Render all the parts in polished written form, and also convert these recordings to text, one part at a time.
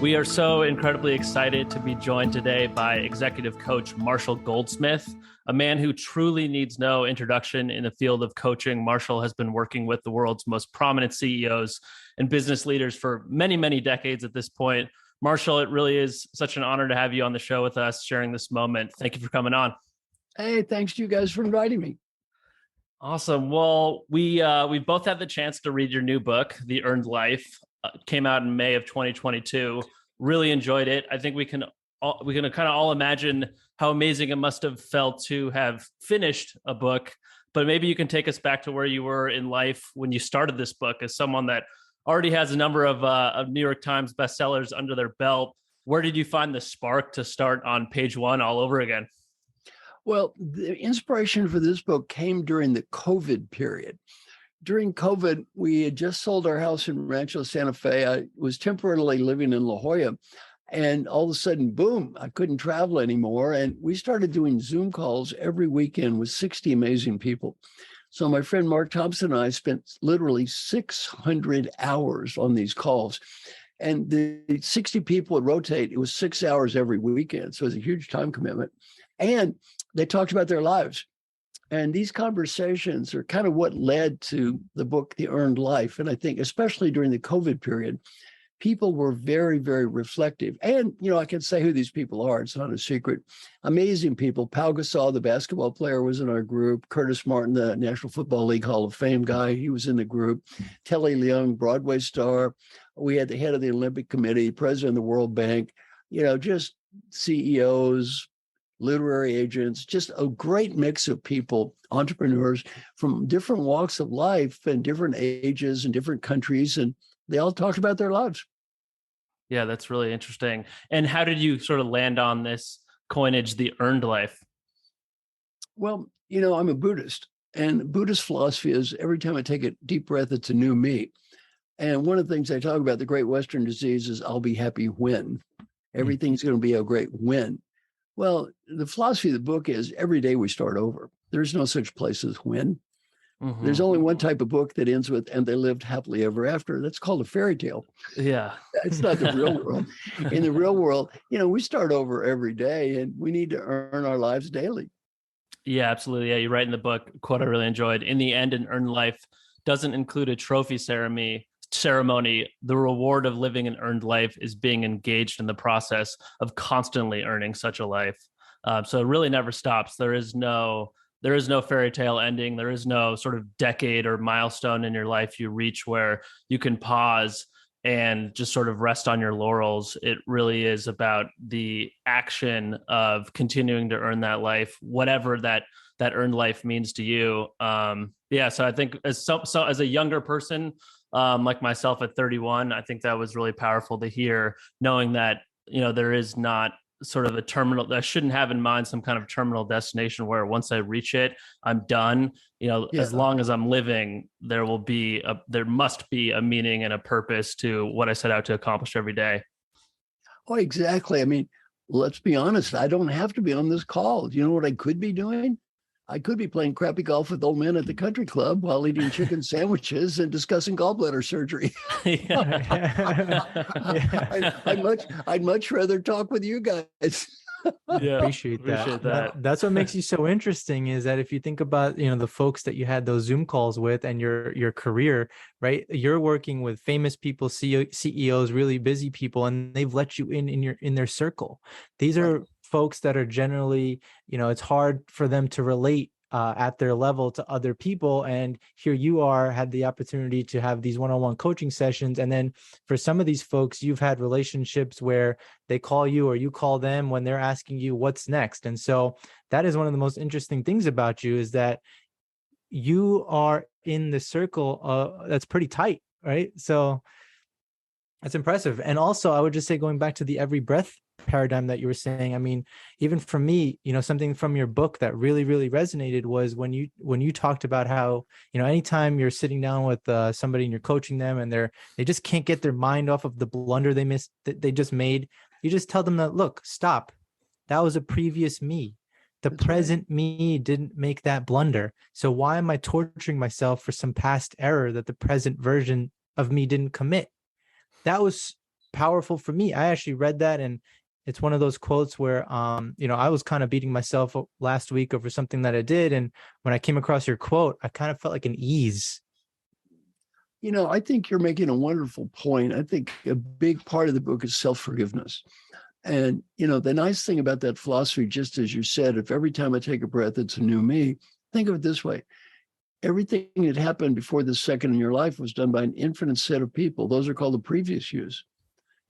We are so incredibly excited to be joined today by executive coach Marshall Goldsmith, a man who truly needs no introduction in the field of coaching. Marshall has been working with the world's most prominent CEOs and business leaders for many, many decades at this point. Marshall, it really is such an honor to have you on the show with us, sharing this moment. Thank you for coming on. Hey, thanks to you guys for inviting me. Awesome. Well, we both had the chance to read your new book, The Earned Life. Came out in May of 2022. Really enjoyed it. I think we can kind of all imagine how amazing it must have felt to have finished a book. But maybe you can take us back to where you were in life when you started this book, as someone that already has a number of New York Times bestsellers under their belt. Where did you find the spark to start on page one all over again? Well, the inspiration for this book came during the COVID period. During COVID, we had just sold our house in Rancho Santa Fe. I was temporarily living in La Jolla. And all of a sudden, boom, I couldn't travel anymore. And we started doing Zoom calls every weekend with 60 amazing people. So my friend Mark Thompson and I spent literally 600 hours on these calls. And the 60 people would rotate. It was 6 hours every weekend. So it was a huge time commitment. And they talked about their lives. And these conversations are kind of what led to the book, The Earned Life. And I think especially during the COVID period, people were very, very reflective. And, I can say who these people are. It's not a secret. Amazing people. Pau Gasol, the basketball player, was in our group. Curtis Martin, the National Football League Hall of Fame guy, he was in the group. Telly Leung, Broadway star. We had the head of the Olympic Committee, president of the World Bank, just CEOs, literary agents, just a great mix of people, entrepreneurs from different walks of life and different ages and different countries. And they all talked about their lives. Yeah, that's really interesting. And how did you sort of land on this coinage, the earned life? Well, I'm a Buddhist, and Buddhist philosophy is every time I take a deep breath, it's a new me. And one of the things I talk about, the great Western disease, is I'll be happy when. Everything's going to be a great when. Well, the philosophy of the book is every day we start over. There's no such place as when. Mm-hmm. There's only one type of book that ends with, and they lived happily ever after. That's called a fairy tale. Yeah. It's not the real world. In the real world, we start over every day, and we need to earn our lives daily. Yeah, absolutely. Yeah, you write in the book, quote I really enjoyed, in the end, an earned life doesn't include a trophy ceremony. The reward of living an earned life is being engaged in the process of constantly earning such a life. So it really never stops. There is no fairy tale ending. There is no sort of decade or milestone in your life you reach where you can pause and just sort of rest on your laurels. It really is about the action of continuing to earn that life, whatever that earned life means to you. So I think as a younger person, like myself at 31, I think that was really powerful to hear, knowing that, there is not sort of a terminal, I shouldn't have in mind some kind of terminal destination where once I reach it, I'm done. As long as I'm living, there must be a meaning and a purpose to what I set out to accomplish every day. Oh, exactly. I mean, let's be honest. I don't have to be on this call. You know what I could be doing? I could be playing crappy golf with old men at the country club while eating chicken sandwiches and discussing gallbladder surgery. I'd much rather talk with you guys. Yeah, appreciate that. That's what makes you so interesting, is that if you think about, the folks that you had those Zoom calls with and your career, right? You're working with famous people, CEOs, really busy people, and they've let you in their circle. These are folks that are generally, it's hard for them to relate at their level to other people. And here you had the opportunity to have these one-on-one coaching sessions. And then for some of these folks, you've had relationships where they call you or you call them when they're asking you what's next. And so that is one of the most interesting things about you, is that you are in the circle that's pretty tight, right? So that's impressive. And also, I would just say, going back to the every breath paradigm that you were saying, I mean, even for me, something from your book that really, really resonated was when you talked about how, anytime you're sitting down with somebody and you're coaching them and they just can't get their mind off of the blunder they just made, you just tell them that, look, stop. That was a previous me. The present me didn't make that blunder. So why am I torturing myself for some past error that the present version of me didn't commit? That was powerful for me. I actually read that, and it's one of those quotes where, I was kind of beating myself up last week over something that I did. And when I came across your quote, I kind of felt like an ease. I think you're making a wonderful point. I think a big part of the book is self-forgiveness. And, the nice thing about that philosophy, just as you said, if every time I take a breath, it's a new me, think of it this way. Everything that happened before this second in your life was done by an infinite set of people. Those are called the previous yous.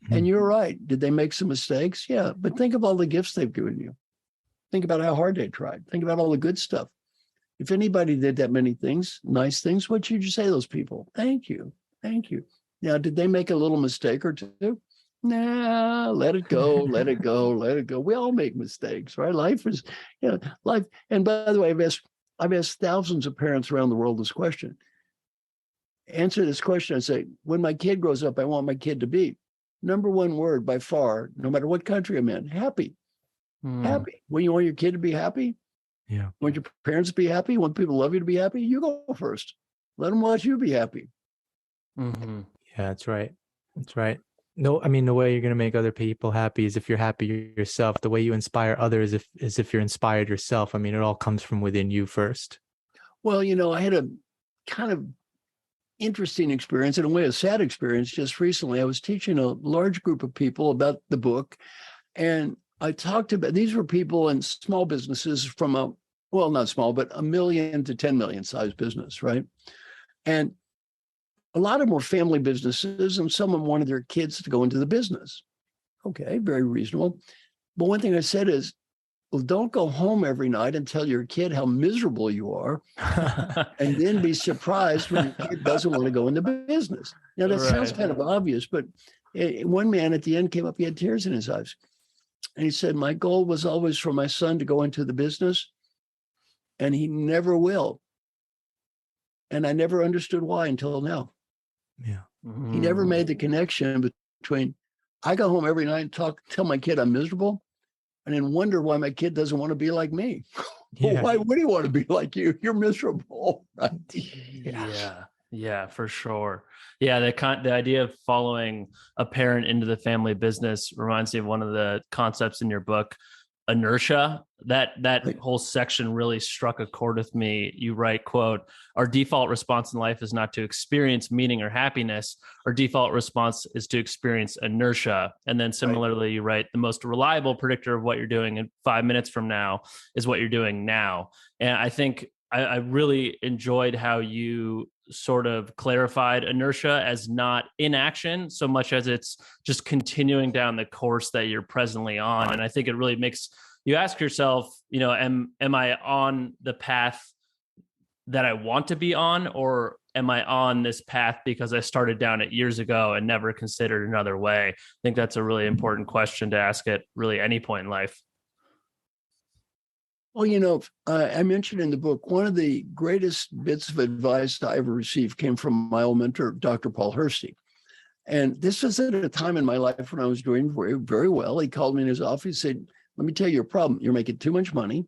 And you're right. Did they make some mistakes? Yeah. But think of all the gifts they've given you. Think about how hard they tried. Think about all the good stuff. If anybody did that many things, nice things, what should you say to those people? Thank you. Thank you. Now, did they make a little mistake or two? Nah, let it go, let it go, let it go. We all make mistakes, right? Life is, life. And by the way, I've asked thousands of parents around the world this question. Answer this question. I say, when my kid grows up, I want my kid to be. Number one word by far, no matter what country I'm in, happy. Happy. When you want your kid to be happy, want your parents to be happy, want people to love you to be happy, you go first. Let them watch you be happy. Yeah, that's right. That's right. No, I mean, the way you're going to make other people happy is if you're happy yourself. The way you inspire others is if you're inspired yourself. I mean, it all comes from within you first. Well, I had a kind of interesting experience, in a way, a sad experience. Just recently, I was teaching a large group of people about the book. And I talked about, these were people in small businesses from not small, but 1 million to 10 million size business, right? And a lot of them were family businesses, and some of them wanted their kids to go into the business. Okay, very reasonable. But one thing I said is, well, don't go home every night and tell your kid how miserable you are, and then be surprised when your kid doesn't want to go into business. Now, that sounds kind of obvious, but one man at the end came up, he had tears in his eyes. And he said, my goal was always for my son to go into the business, and he never will. And I never understood why until now. Yeah. He never made the connection between, I go home every night and tell my kid I'm miserable, and then wonder why my kid doesn't want to be like me. Well, why would he want to be like you? You're miserable. Right? Yeah, for sure. Yeah, the idea of following a parent into the family business reminds me of one of the concepts in your book, inertia. That whole section really struck a chord with me. You write, quote, our default response in life is not to experience meaning or happiness. Our default response is to experience inertia. And then similarly, you write, the most reliable predictor of what you're doing in 5 minutes from now is what you're doing now. And I think I really enjoyed how you sort of clarified inertia as not inaction so much as it's just continuing down the course that you're presently on. And I think it really makes you ask yourself, am I on the path that I want to be on, or am I on this path because I started down it years ago and never considered another way? I think that's a really important question to ask at really any point in life. Well, I mentioned in the book, one of the greatest bits of advice I ever received came from my old mentor, Dr. Paul Hersey. And this was at a time in my life when I was doing very, very well. He called me in his office and said, let me tell you your problem. You're making too much money.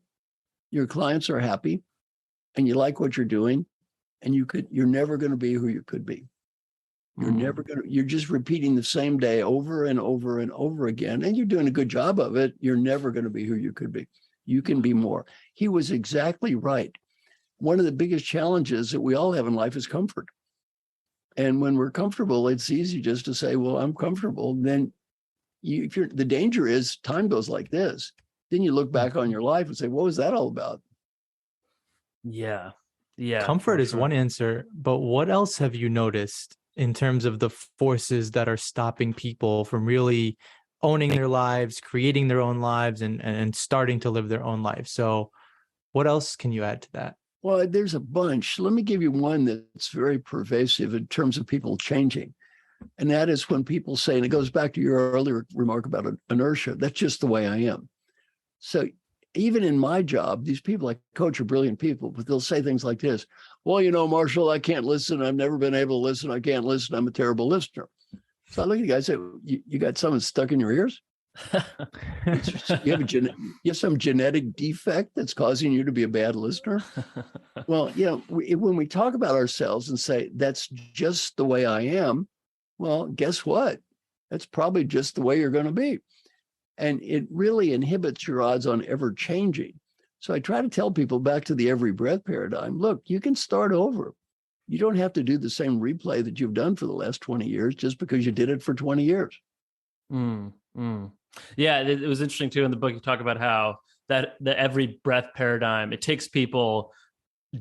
Your clients are happy and you like what you're doing. And you're never going to be who you could be. You're just repeating the same day over and over and over again. And you're doing a good job of it. You're never going to be who you could be. You can be more. He was exactly right. One of the biggest challenges that we all have in life is comfort. And when we're comfortable, it's easy just to say, well, I'm comfortable. Then the danger is time goes like this. Then you look back on your life and say, what was that all about? Yeah. Comfort is one answer, but what else have you noticed in terms of the forces that are stopping people from really owning their lives, creating their own lives, and starting to live their own life? So what else can you add to that? Well, there's a bunch. Let me give you one that's very pervasive in terms of people changing. And that is when people say, and it goes back to your earlier remark about inertia, that's just the way I am. So even in my job, these people I coach are brilliant people, but they'll say things like this. Well, Marshall, I can't listen. I've never been able to listen. I can't listen. I'm a terrible listener. So I look at you guys and say, you got something stuck in your ears? You have some genetic defect that's causing you to be a bad listener? Well, when we talk about ourselves and say, that's just the way I am, well, guess what? That's probably just the way you're going to be. And it really inhibits your odds on ever changing. So I try to tell people, back to the every breath paradigm, look, you can start over. You don't have to do the same replay that you've done for the last 20 years just because you did it for 20 years. Yeah, it was interesting too in the book. You talk about how that the every breath paradigm, it takes people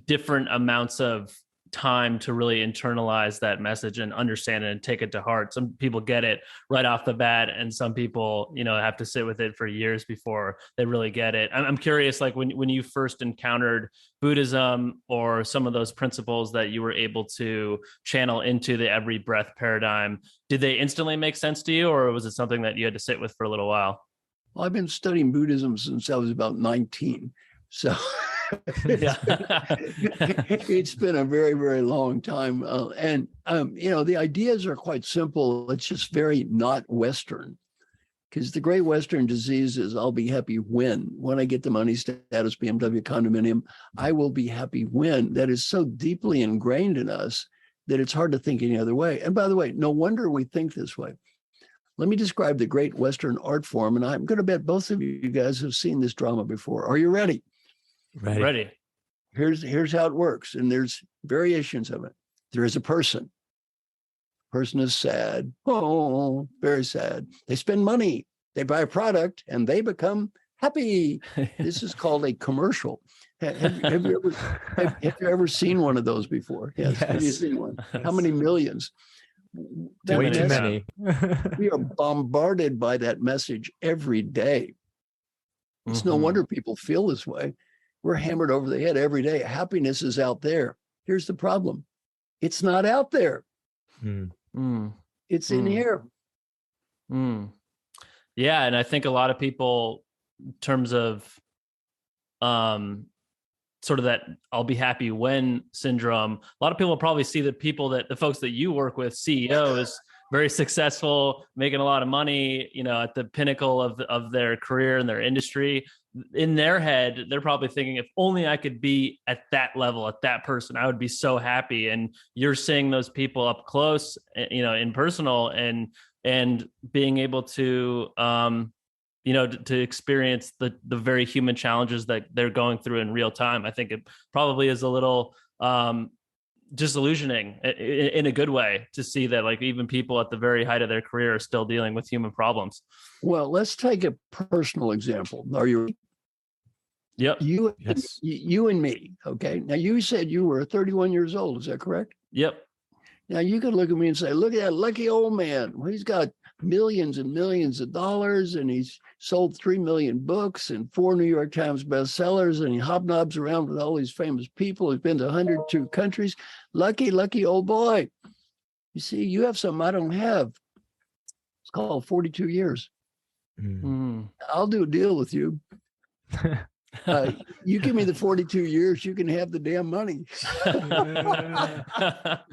different amounts of time to really internalize that message and understand it and take it to heart. Some people get it right off the bat, and some people, have to sit with it for years before they really get it. I'm curious, like when you first encountered Buddhism or some of those principles that you were able to channel into the every breath paradigm, did they instantly make sense to you, or was it something that you had to sit with for a little while? Well, I've been studying Buddhism since I was about 19. So it's been a very, very long time. The ideas are quite simple. It's just very not Western, because the great Western disease is I'll be happy when I get the money, status, BMW, condominium, I will be happy when. That is so deeply ingrained in us that it's hard to think any other way. And by the way, no wonder we think this way. Let me describe the great Western art form. And I'm going to bet both of you guys have seen this drama before. Are you ready? Ready. Here's how it works. And there's variations of it. There is a person. Person is sad. Oh, very sad. They spend money. They buy a product and they become happy. This is called a commercial. Have you ever seen one of those before? Yes. Have you seen one? How many millions? Way too many. We are bombarded by that message every day. It's no wonder people feel this way. We're hammered over the head every day. Happiness is out there. Here's the problem. It's not out there. It's in here. Yeah. And I think a lot of people, in terms of sort of that I'll be happy when syndrome, a lot of people probably see the folks that you work with, CEOs, very successful, making a lot of money, at the pinnacle of their career and their industry. In their head, they're probably thinking, if only I could be at that level, at that person, I would be so happy. And you're seeing those people up close, in personal, and being able to, to experience the very human challenges that they're going through in real time. I think it probably is a little disillusioning in a good way to see that, like, even people at the very height of their career are still dealing with human problems. Well, let's take a personal example. Are you? Yep. You and me. Okay. Now, you said you were 31 years old. Is that correct? Yep. Now, you could look at me and say, look at that lucky old man. Well, he's got millions and millions of dollars, and he's sold 3 million books and 4 New York Times bestsellers, and he hobnobs around with all these famous people. He's been to 102 countries. Lucky, lucky old boy. You see, you have something I don't have. It's called 42 years. I'll do a deal with you. You give me the 42 years, you can have the damn money. Yeah,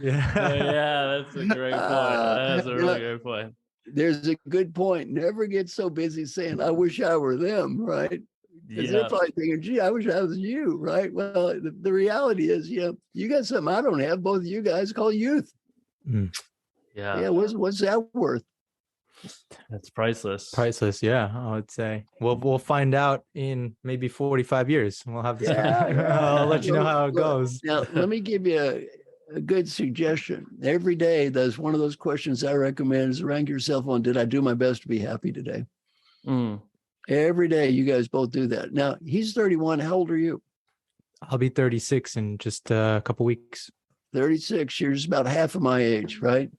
that's a great point. That's a really great point. There's a good point. Never get so busy saying, I wish I were them, right? Because they're probably thinking, gee, I wish I was you, right? Well, the reality is, you got something I don't have. Both of you guys call youth. Yeah, what's that worth? That's priceless. Priceless, yeah, I would say. We'll find out in maybe 45 years. We'll have to. I'll let you know how it goes. Now, let me give you a good suggestion. Every day, there's one of those questions I recommend is rank yourself on, did I do my best to be happy today? Every day, you guys both do that. Now, he's 31. How old are you? I'll be 36 in just a couple weeks. 36. You're just about half of my age, right?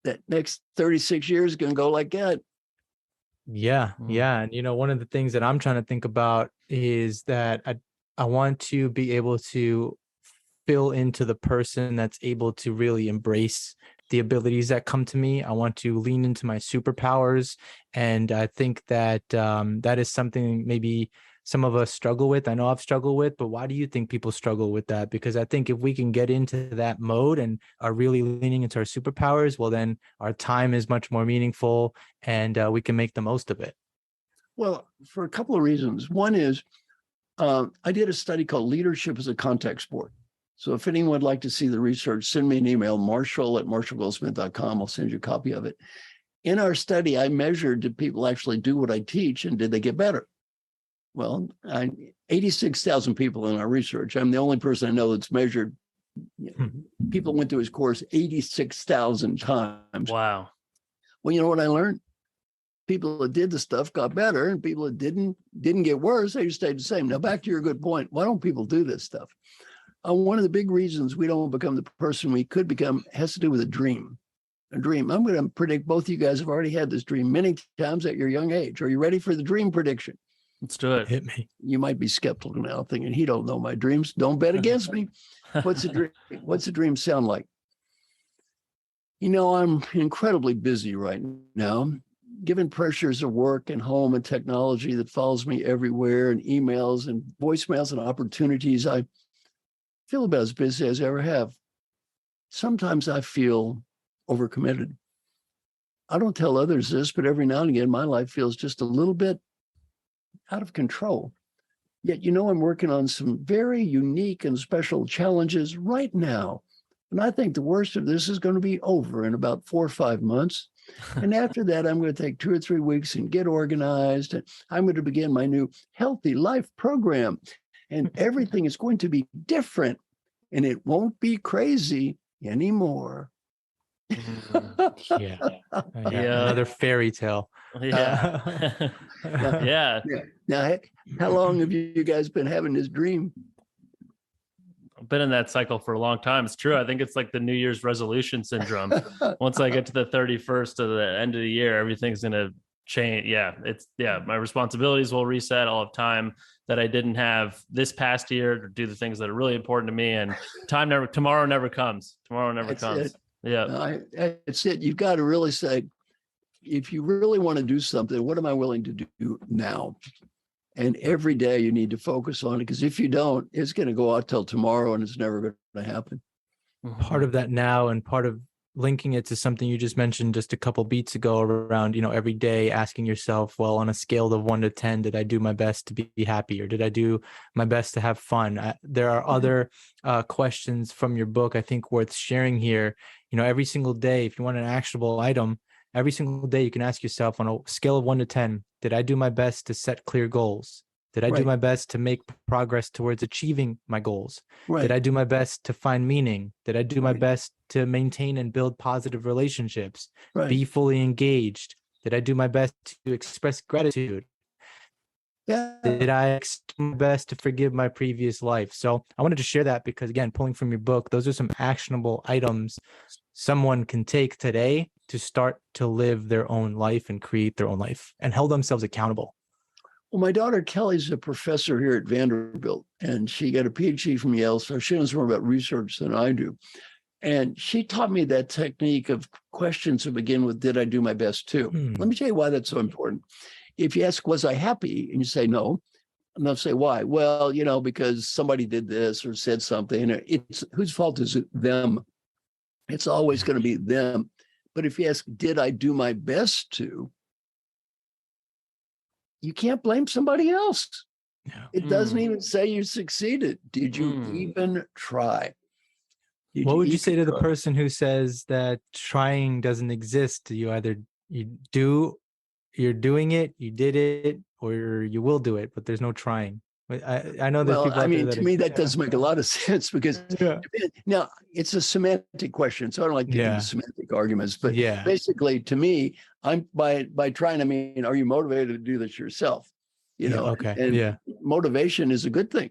That next 36 years is going to go like that. Yeah. And, one of the things that I'm trying to think about is that I want to be able to fill into the person that's able to really embrace the abilities that come to me. I want to lean into my superpowers. And I think that that is something maybe some of us struggle with. I know I've struggled with, but why do you think people struggle with that? Because I think if we can get into that mode and are really leaning into our superpowers, well, then our time is much more meaningful and we can make the most of it. Well, for a couple of reasons. One is I did a study called Leadership as a Contact Sport. So if anyone would like to see the research, send me an email, marshall@marshallgoldsmith.com. I'll send you a copy of it. In our study, I measured, did people actually do what I teach and did they get better? Well, 86,000 people in our research. I'm the only person I know that's measured. People went through his course 86,000 times. Wow. Well, you know what I learned? People that did the stuff got better, and people that didn't get worse. They just stayed the same. Now, back to your good point. Why don't people do this stuff? One of the big reasons we don't become the person we could become has to do with a dream. A dream. I'm going to predict both of you guys have already had this dream many times at your young age. Are you ready for the dream prediction? Let's do it. Hit me. You might be skeptical now, thinking he don't know my dreams. Don't bet against me. What's a dream? What's a dream sound like? You know, I'm incredibly busy right now, given pressures of work and home and technology that follows me everywhere, and emails and voicemails and opportunities. I feel about as busy as I ever have. Sometimes I feel overcommitted. I don't tell others this, but every now and again, my life feels just a little bit out of control. Yet, you know, I'm working on some very unique and special challenges right now. And I think the worst of this is going to be over in about 4 or 5 months. And after that, I'm going to take 2 or 3 weeks and get organized. And I'm going to begin my new Healthy Life program. And everything is going to be different. And it won't be crazy anymore. Yeah. Another fairy tale. Yeah. Yeah. Now, how long have you guys been having this dream? I've been in that cycle for a long time. It's true. I think it's like the New Year's resolution syndrome. Once I get to the 31st of the end of the year, everything's going to change. Yeah. My responsibilities will reset. I'll have time that I didn't have this past year to do the things that are really important to me. And tomorrow never comes. Tomorrow never comes. Yeah. It's it. You've got to really say, if you really want to do something, what am I willing to do now? And every day you need to focus on it, because if you don't, it's going to go out till tomorrow and it's never going to happen. Part of that now, and part of linking it to something you just mentioned just a couple beats ago around, you know, every day asking yourself, well, on a scale of 1 to 10, did I do my best to be happy, or did I do my best to have fun? There are other questions from your book, I think, worth sharing here. You know, every single day, if you want an actionable item, every single day you can ask yourself, on a scale of 1 to 10, did I do my best to set clear goals? Did I do my best to make progress towards achieving my goals? Right. Did I do my best to find meaning? Did I do my best to maintain and build positive relationships? Be fully engaged? Did I do my best to express gratitude? Yeah. Did I do my best to forgive my previous life? So I wanted to share that because, again, pulling from your book, those are some actionable items someone can take today to start to live their own life and create their own life and hold themselves accountable. Well, my daughter Kelly's a professor here at Vanderbilt, and she got a PhD from Yale, so she knows more about research than I do. And she taught me that technique of questions that begin with, did I do my best too? Let me tell you why that's so important. If you ask, was I happy? And you say no, and they'll say, why? Well, you know, because somebody did this or said something. It's whose fault is it? Them. It's always going to be them. But if you ask, did I do my best to? You can't blame somebody else. Yeah. It doesn't even say you succeeded. Did you even try? What would you say to the person who says that trying doesn't exist? You're doing it, you did it, or you will do it, but there's no trying. I know there's people out there that to me, that does make a lot of sense, because now it's a semantic question. So I don't like getting into semantic arguments, but basically to me, I'm by trying, I mean, are you motivated to do this yourself? You know, and motivation is a good thing.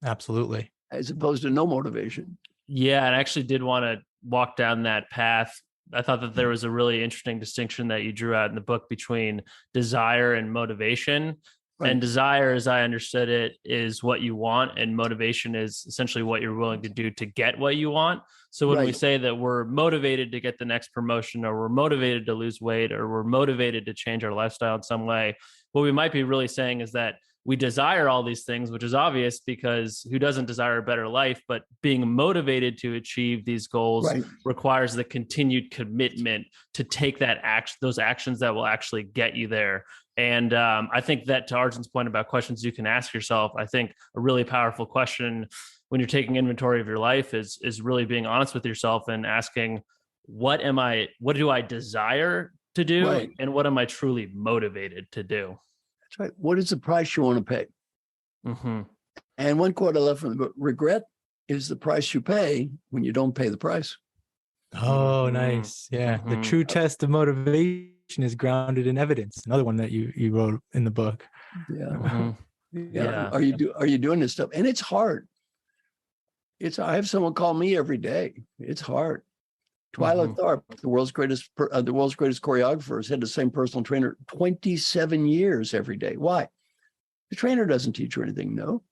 Absolutely. As opposed to no motivation. Yeah. And I actually did want to walk down that path. I thought that there was a really interesting distinction that you drew out in the book between desire and motivation. Right. And desire, as I understood it, is what you want, and motivation is essentially what you're willing to do to get what you want. So when we say that we're motivated to get the next promotion, or we're motivated to lose weight, or we're motivated to change our lifestyle in some way, what we might be really saying is that we desire all these things, which is obvious, because who doesn't desire a better life? But being motivated to achieve these goals requires the continued commitment to take those actions that will actually get you there. And I think that, to Arjun's point about questions you can ask yourself, I think a really powerful question when you're taking inventory of your life is really being honest with yourself and asking, what do I desire to do? Right. And what am I truly motivated to do? That's right. What is the price you want to pay? Mm-hmm. And one quote I love from the book, regret is the price you pay when you don't pay the price. Oh, nice. Yeah. The true test of motivation is grounded in evidence. Another one that you wrote in the book. Yeah. Yeah. Are you doing this stuff? And it's hard. I have someone call me every day. It's hard. Twyla Tharp, the world's greatest choreographer, has had the same personal trainer 27 years every day. Why? The trainer doesn't teach her anything. No.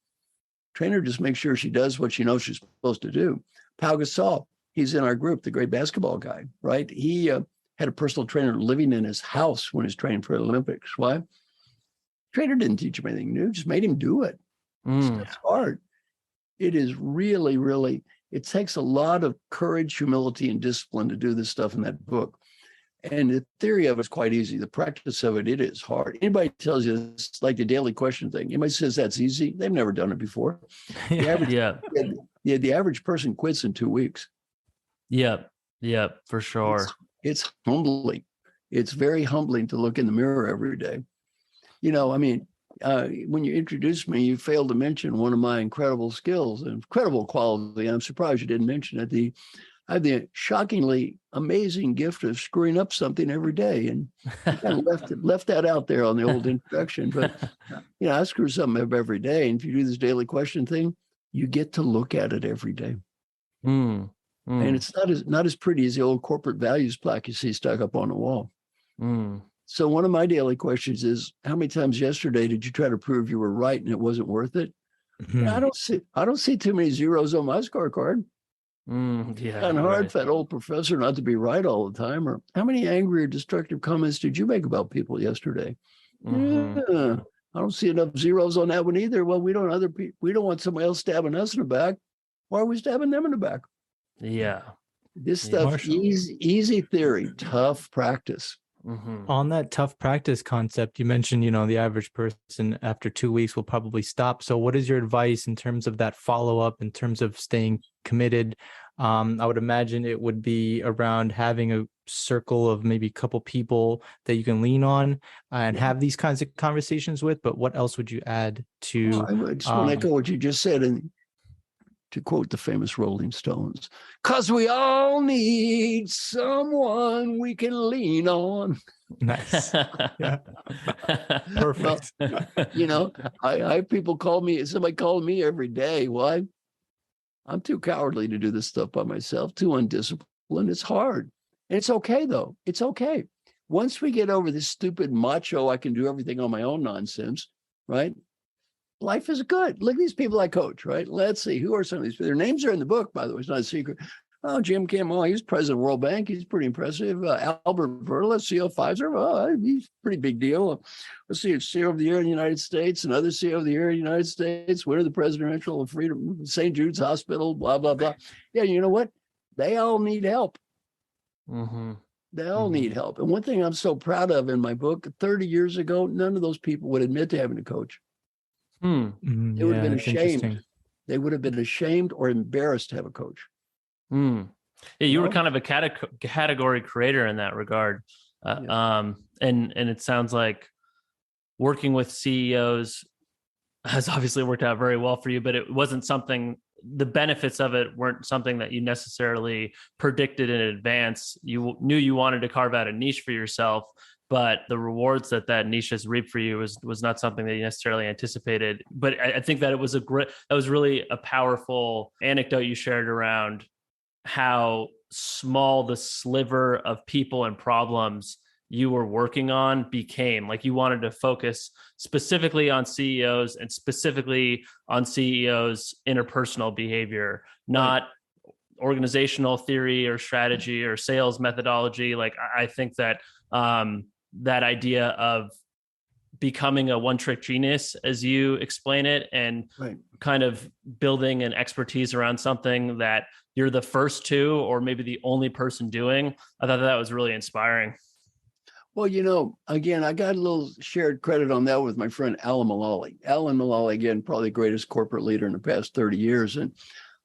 Trainer just makes sure she does what she knows she's supposed to do. Pau Gasol, he's in our group, the great basketball guy, right? He had a personal trainer living in his house when he was training for the Olympics. Why? Trainer didn't teach him anything new, just made him do it. It's hard. It is really, really, it takes a lot of courage, humility, and discipline to do this stuff in that book. And the theory of it is quite easy. The practice of it is hard. Anybody tells you it's like the daily question thing. Anybody says that's easy, they've never done it before. The average person quits in 2 weeks. Yeah, for sure. It's humbling. It's very humbling to look in the mirror every day. When you introduced me, you failed to mention one of my incredible skills, incredible quality. I'm surprised you didn't mention it. I have the shockingly amazing gift of screwing up something every day, and I kind of left that out there on the old introduction. But I screw something up every day, and if you do this daily question thing, you get to look at it every day. And it's not as pretty as the old corporate values plaque you see stuck up on the wall. So one of my daily questions is, how many times yesterday did you try to prove you were right and it wasn't worth it? I don't see too many zeros on my scorecard. Kind of hard for that old professor not to be right all the time. Or how many angry or destructive comments did you make about people yesterday? I don't see enough zeros on that one either. Well, we don't want somebody else stabbing us in the back. Why are we stabbing them in the back? Yeah. This stuff, easy theory, tough practice. On that tough practice concept, you mentioned, the average person after 2 weeks will probably stop. So what is your advice in terms of that follow-up, in terms of staying committed? I would imagine it would be around having a circle of maybe a couple people that you can lean on and have these kinds of conversations with. But what else would you add to? I just want to echo what you just said, and to quote the famous Rolling Stones, because we all need someone we can lean on. Nice. Yeah. Perfect. Well, I have people somebody calling me every day. Why? I'm too cowardly to do this stuff by myself, too undisciplined. It's hard. And it's okay, though. It's okay. Once we get over this stupid macho, I can do everything on my own nonsense, right? Life is good. Look at these people I coach, right? Let's see. Who are some of these? Their names are in the book, by the way. It's not a secret. Oh, Jim Campbell, he's president of World Bank. He's pretty impressive. Albert Verla, CEO of Pfizer. Oh, he's a pretty big deal. Let's see, CEO of the Year in the United States, another CEO of the Year in the United States, winner of the Presidential Freedom, St. Jude's Hospital, blah, blah, blah. Yeah, you know what? They all need help. They all need help. And one thing I'm so proud of in my book, 30 years ago, none of those people would admit to having a coach. They would have been ashamed. They would have been ashamed or embarrassed to have a coach. Yeah, you were kind of a category creator in that regard. And it sounds like working with CEOs has obviously worked out very well for you, but it wasn't something, the benefits of it weren't something that you necessarily predicted in advance. You knew you wanted to carve out a niche for yourself, but the rewards that niche has reaped for you was not something that you necessarily anticipated. But I think that that was really a powerful anecdote you shared around how small the sliver of people and problems you were working on became. Like, you wanted to focus specifically on CEOs and specifically on CEOs' interpersonal behavior, not organizational theory or strategy or sales methodology. Like, I think that that idea of becoming a one-trick genius, as you explain it, and kind of building an expertise around something that you're the first to, or maybe the only person doing, I thought that was really inspiring. Well, again, I got a little shared credit on that with my friend Alan Mulally. Alan Mulally, again, probably the greatest corporate leader in the past 30 years. And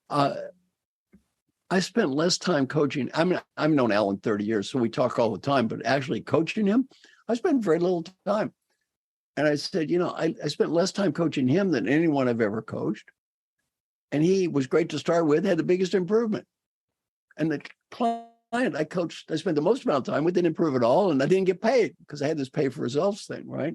I spent less time coaching. I've known Alan 30 years, so we talk all the time, but actually coaching him, I spent very little time. And I said, I spent less time coaching him than anyone I've ever coached. And he was great to start with, had the biggest improvement. And the client I coached, I spent the most amount of time with, didn't improve at all. And I didn't get paid because I had this pay for results thing, right?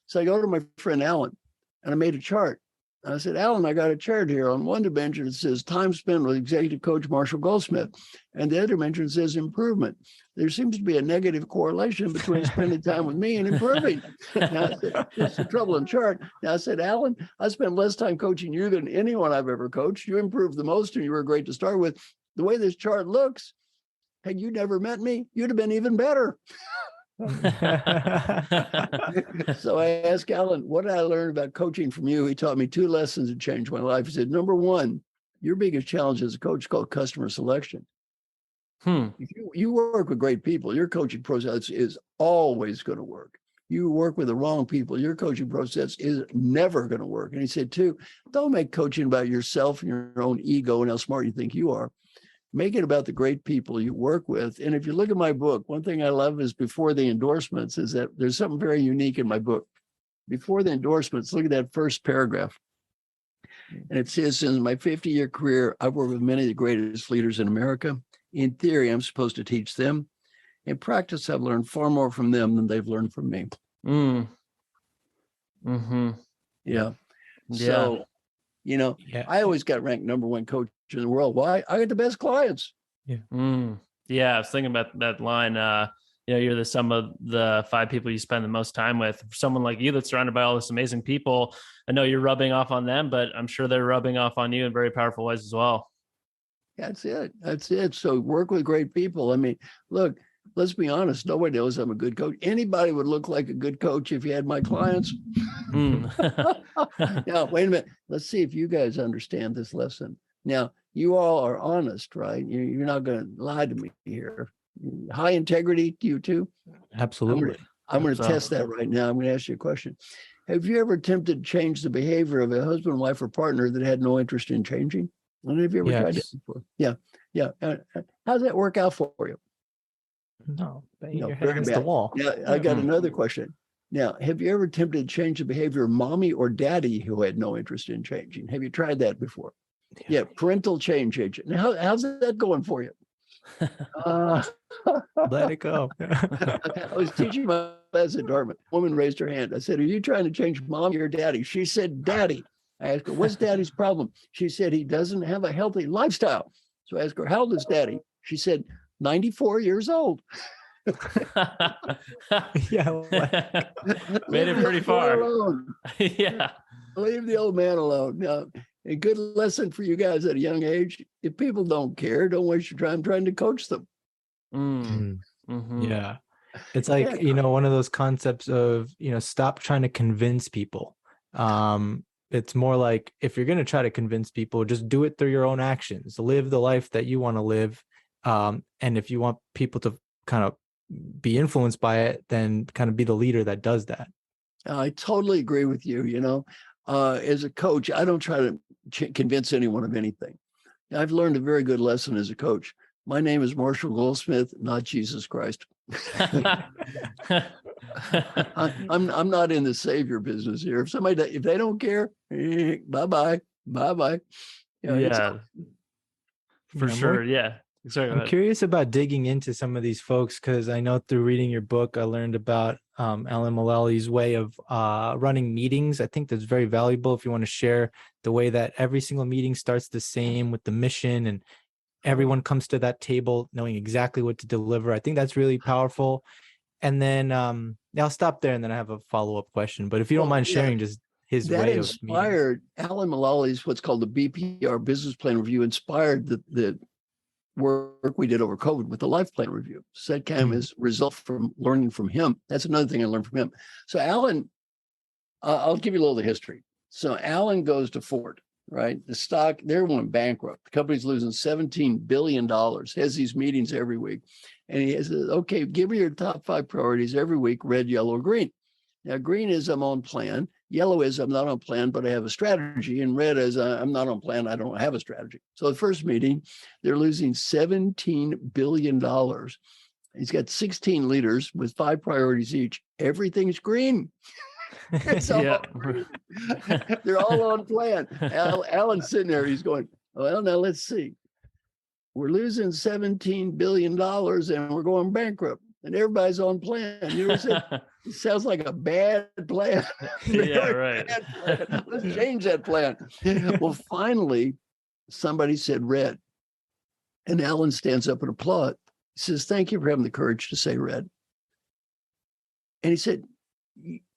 So I go to my friend Alan and I made a chart. And I said, Alan, I got a chart here. On one dimension, it says time spent with executive coach Marshall Goldsmith. And the other dimension says improvement. There seems to be a negative correlation between spending time with me and improving. Now, I said, that's the trouble in chart. Now I said, Alan, I spent less time coaching you than anyone I've ever coached. You improved the most and you were great to start with. The way this chart looks, had you never met me, you'd have been even better. So I asked Alan, what did I learn about coaching from you? He taught me 2 lessons that changed my life. He said, number 1, your biggest challenge as a coach is called customer selection. If you work with great people, your coaching process is always going to work. You work with the wrong people, your coaching process is never going to work. And he said, 2, don't make coaching about yourself and your own ego and how smart you think you are. Make it about the great people you work with. And if you look at my book, one thing I love is before the endorsements is that there's something very unique in my book. Before the endorsements, look at that first paragraph. And it says, in my 50-year career, I've worked with many of the greatest leaders in America. In theory, I'm supposed to teach them. In practice, I've learned far more from them than they've learned from me. Yeah. So, I always got ranked number 1 coach in the world. Why? I get the best clients. Yeah. Yeah. I was thinking about that line. You're the sum of the 5 people you spend the most time with. For someone like you that's surrounded by all this amazing people, I know you're rubbing off on them, but I'm sure they're rubbing off on you in very powerful ways as well. That's it. So work with great people. I mean, look, let's be honest. Nobody knows I'm a good coach. Anybody would look like a good coach if you had my clients. Now, wait a minute. Let's see if you guys understand this lesson. Now, you all are honest, right? You're not going to lie to me here. High integrity to you too? Absolutely. I'm going to test that right now. I'm going to ask you a question. Have you ever attempted to change the behavior of a husband, wife, or partner that had no interest in changing? And have you ever tried it before? Yeah. How does that work out for you? No, your head against the wall. Yeah, I got another question. Now, have you ever attempted to change the behavior of mommy or daddy who had no interest in changing? Have you tried that before? Yeah, parental change agent. Now, how's that going for you? Let it go. I was teaching my class at Dartmouth. A woman raised her hand. I said, are you trying to change mommy or daddy? She said, daddy. I asked her, what's daddy's problem? She said, he doesn't have a healthy lifestyle. So I asked her, how old is daddy? She said, 94 years old. Yeah. Made it pretty far. Yeah. Leave the old man alone. Now, a good lesson for you guys at a young age. If people don't care, don't waste your time trying to coach them. Yeah. It's like, one of those concepts of, stop trying to convince people. It's more like, if you're going to try to convince people, just do it through your own actions. Live the life that you want to live. And if you want people to kind of be influenced by it, then kind of be the leader that does that. I totally agree with you. As a coach, I don't try to convince anyone of anything. I've learned a very good lesson as a coach. My name is Marshall Goldsmith, not Jesus Christ. I'm not in the savior business here. If they don't care, bye-bye. For sure. Yeah. Sorry, I'm curious about digging into some of these folks, because I know through reading your book, I learned about Alan Mulally's way of running meetings. I think that's very valuable if you want to share the way that every single meeting starts the same with the mission and everyone comes to that table knowing exactly what to deliver. I think that's really powerful. And then I'll stop there and then I have a follow-up question. But if you don't mind sharing just his way of inspired Alan Mulally's what's called the BPR business plan review inspired the work we did over COVID with the life plan review. So that came as a result from learning from him. That's another thing I learned from him. So Alan, I'll give you a little of the history. So Alan goes to Ford. right? The stock, they're going bankrupt. The company's losing $17 billion, has these meetings every week. And he says, okay, give me your top 5 priorities every week, red, yellow, or green. Now, green is I'm on plan. Yellow is I'm not on plan, but I have a strategy. And red is I'm not on plan. I don't have a strategy. So the first meeting, they're losing $17 billion. He's got 16 leaders with 5 priorities each. Everything's green. It's all green. They're all on plan. Alan's sitting there. He's going, well, now let's see. We're losing $17 billion and we're going bankrupt. And everybody's on plan. You know what I'm saying? It sounds like a bad plan. Yeah, right. Bad plan. Let's change that plan. Well, finally, somebody said red. And Alan stands up and applauds. He says, thank you for having the courage to say red. And he said,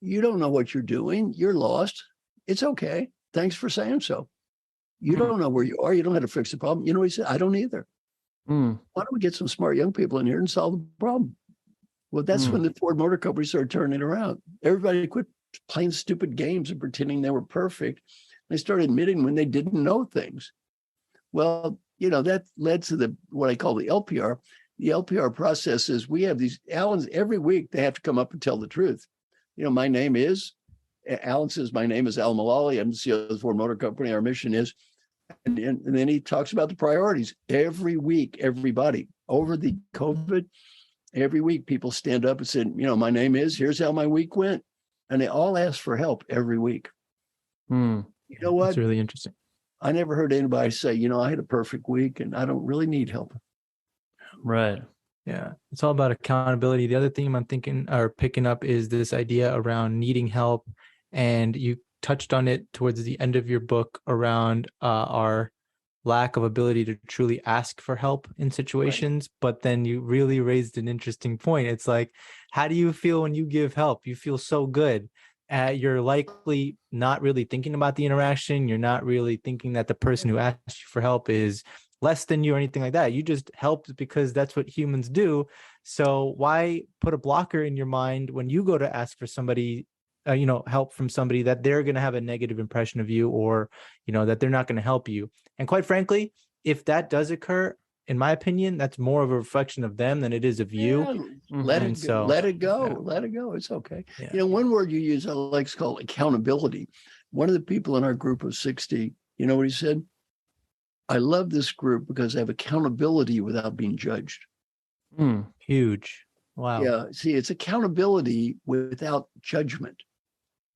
you don't know what you're doing. You're lost. It's okay. Thanks for saying so. You don't know where you are. You don't know how to fix the problem. You know what he said? I don't either. Why don't we get some smart young people in here and solve the problem? Well, that's when the Ford Motor Company started turning it around. Everybody quit playing stupid games and pretending they were perfect. They started admitting when they didn't know things. Well, you know, that led to what I call the LPR. The LPR process is we have these Alans every week. They have to come up and tell the truth. You know, my name is, Alan says, my name is Al Mulally. I'm the CEO of the Ford Motor Company. Our mission is, and then he talks about the priorities every week, everybody. Over the COVID, every week people stand up and said, you know, my name is, here's how my week went. And they all ask for help every week. You know what? That's really interesting. I never heard anybody say, you know, I had a perfect week and I don't really need help. Right. Yeah. It's all about accountability. The other thing I'm thinking or picking up is this idea around needing help. And you touched on it towards the end of your book around our lack of ability to truly ask for help in situations. Right. But then you really raised an interesting point. It's like, how do you feel when you give help? You feel so good. You're likely not really thinking about the interaction. You're not really thinking that the person who asked you for help is less than you or anything like that. You just helped because that's what humans do. So why put a blocker in your mind when you go to ask for somebody, help from somebody, that they're going to have a negative impression of you, or, that they're not going to help you? And quite frankly, if that does occur, in my opinion, that's more of a reflection of them than it is of you. Yeah, let it go. It's okay. Yeah. One word you use, I like, is called accountability. One of the people in our group of 60, you know what he said? I love this group because they have accountability without being judged. Huge. Wow. Yeah. See, it's accountability without judgment.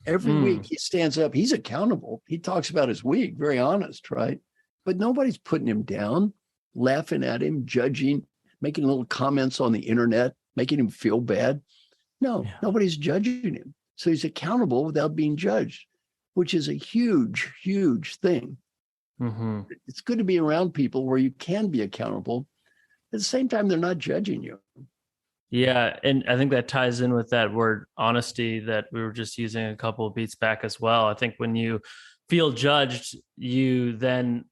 Every week he stands up, he's accountable. He talks about his week, very honest, right? But nobody's putting him down, laughing at him, judging, making little comments on the internet, making him feel bad. No, nobody's judging him. So he's accountable without being judged, which is a huge, huge thing. It's good to be around people where you can be accountable. At the same time, they're not judging you. Yeah. And I think that ties in with that word honesty that we were just using a couple of beats back as well. I think when you feel judged, you then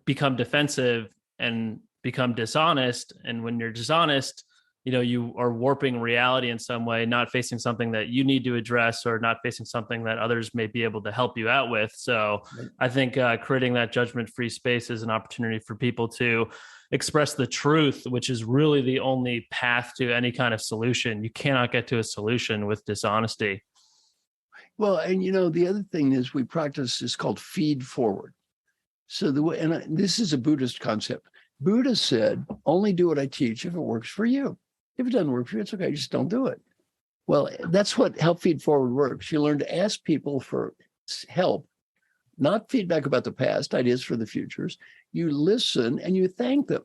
become defensive and become dishonest. And when you're dishonest, you are warping reality in some way, not facing something that you need to address, or not facing something that others may be able to help you out with. So I think creating that judgment-free space is an opportunity for people to express the truth, which is really the only path to any kind of solution. You cannot get to a solution with dishonesty. Well, and the other thing is we practice is called Feedforward. So this is a Buddhist concept. Buddha said, only do what I teach if it works for you. If it doesn't work for you, it's okay. Just don't do it. Well, that's what Help Feedforward works. You learn to ask people for help, not feedback about the past, ideas for the futures. You listen and you thank them,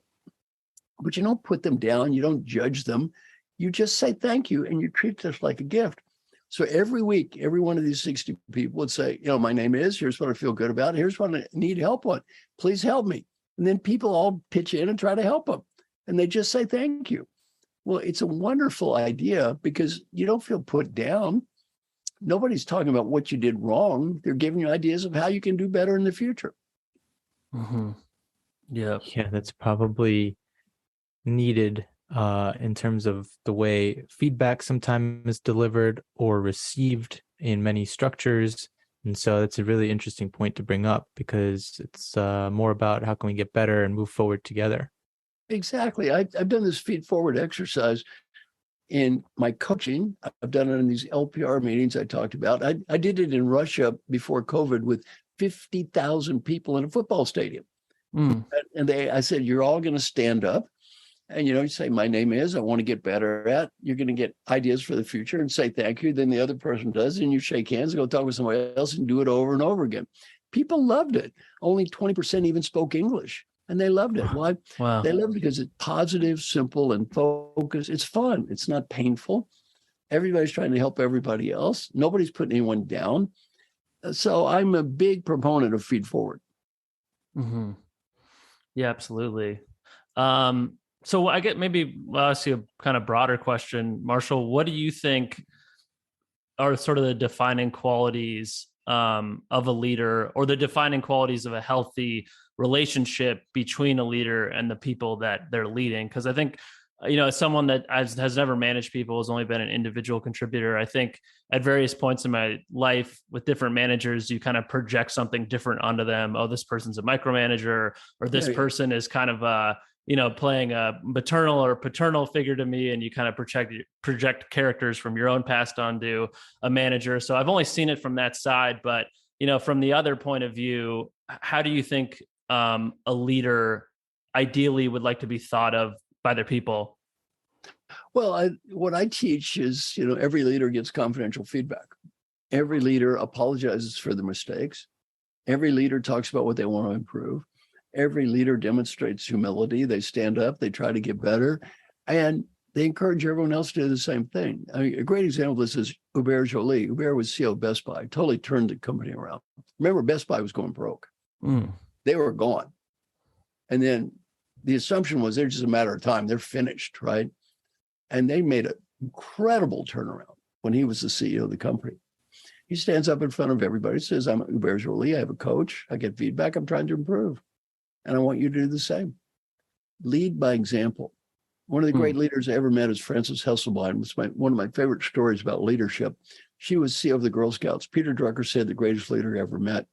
but you don't put them down. You don't judge them. You just say thank you, and you treat this like a gift. So every week, every one of these 60 people would say, my name is, here's what I feel good about. Here's what I need help on. Please help me. And then people all pitch in and try to help them. And they just say thank you. Well, it's a wonderful idea because you don't feel put down. Nobody's talking about what you did wrong. They're giving you ideas of how you can do better in the future. Yeah, that's probably needed in terms of the way feedback sometimes is delivered or received in many structures. And so it's a really interesting point to bring up, because it's more about how can we get better and move forward together. Exactly. I've done this feed-forward exercise in my coaching. I've done it in these LPR meetings I talked about. I did it in Russia before COVID with 50,000 people in a football stadium. And I said, you're all going to stand up. And, you say, my name is, I want to get better at. You're going to get ideas for the future and say thank you. Then the other person does, and you shake hands and go talk with somebody else and do it over and over again. People loved it. Only 20% even spoke English, and they loved it. Why? Wow. They loved it because it's positive, simple, and focused. It's fun. It's not painful. Everybody's trying to help everybody else. Nobody's putting anyone down. So I'm a big proponent of feed forward. Mm-hmm. Yeah, absolutely. So I get I'll ask you a kind of broader question, Marshall. What do you think are sort of the defining qualities of a leader, or the defining qualities of a healthy relationship between a leader and the people that they're leading? Because I think, as someone that has never managed people, has only been an individual contributor, I think at various points in my life with different managers, you kind of project something different onto them. Oh, this person's a micromanager, or this person is kind of playing a maternal or paternal figure to me, and you kind of project characters from your own past onto a manager. So I've only seen it from that side, but from the other point of view, how do you think a leader ideally would like to be thought of by their people? Well, what I teach is, every leader gets confidential feedback. Every leader apologizes for their mistakes. Every leader talks about what they want to improve. Every leader demonstrates humility. They stand up, they try to get better, and they encourage everyone else to do the same thing. I mean, a great example of this is Hubert Joly. Hubert was CEO of Best Buy, totally turned the company around. Remember, Best Buy was going broke. They were gone. And then the assumption was they're just a matter of time. They're finished, right? And they made an incredible turnaround when he was the CEO of the company. He stands up in front of everybody, says, I'm Hubert Joly. I have a coach. I get feedback. I'm trying to improve. And I want you to do the same. Lead by example. One of the great leaders I ever met is Frances Hesselbein. It's one of my favorite stories about leadership. She was CEO of the Girl Scouts. Peter Drucker said the greatest leader he ever met.